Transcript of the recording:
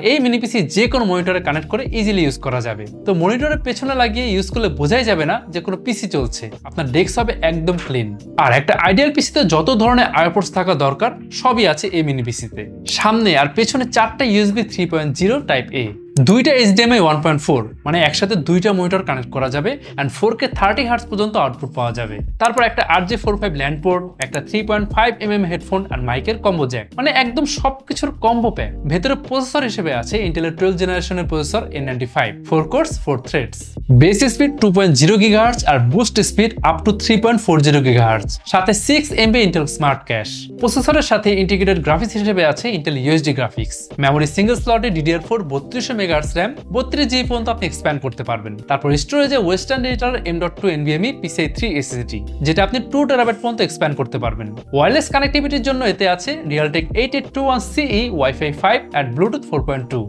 এই মিনি পিসি যে কোনো মনিটরে কানেক্ট করে ইজিলি ইউজ করা যাবে। তো মনিটরের পেছনে লাগিয়ে ইউজ করলে বোঝাই যাবে না যে কোনো পিসি চলছে, আপনার ডেস্ক হবে একদম ক্লিন। আর একটা আইডিয়াল পিসিতে যত ধরনের আইপোর্টস থাকা দরকার সবই আছে এই মিনি পিসিতে। সামনে আর পেছনে 4টা USB 3.0 টাইপ A, দুইটা HDMI 1.4, মানে একসাথে দুইটা মনিটর কানেক্ট করা যাবে এন্ড 4K 30 হার্টজ পর্যন্ত আউটপুট পাওয়া যাবে। তারপর একটা RJ45 ল্যান্ড পোর্ট, একটা 3.5mm হেডফোন আর মাইকের কম্বো জ্যাক, মানে একদম সবকিছুর কম্বো প্যাক। ভেতরে প্রসেসর হিসেবে আছে ইন্টেলের 12th জেনারেশনের processor A95, 4 cores 4 threads, base speed 2.0 GHz আর boost speed up to 3.40 GHz, সাথে 6MB ইন্টেল স্মার্ট ক্যাশ। প্রসেসরের সাথে ইন্টিগ্রেটেড গ্রাফিক্স হিসেবে আছে Intel UHD graphics. Memory single স্লটে DDR4 3200 MHz RAM, 32GB পর্যন্ত আপনি এক্সপ্যান্ড করতে পারবেন। তারপর স্টোরেজে western digital M.2 NVMe PCIe 3 SSD, যেটা আপনি 2 TB পর্যন্ত এক্সপ্যান্ড করতে পারবেন। ওয়্যারলেস কানেক্টিভিটির জন্য এতে আছে Realtek 8821CE Wi-Fi 5 and Bluetooth 4.2।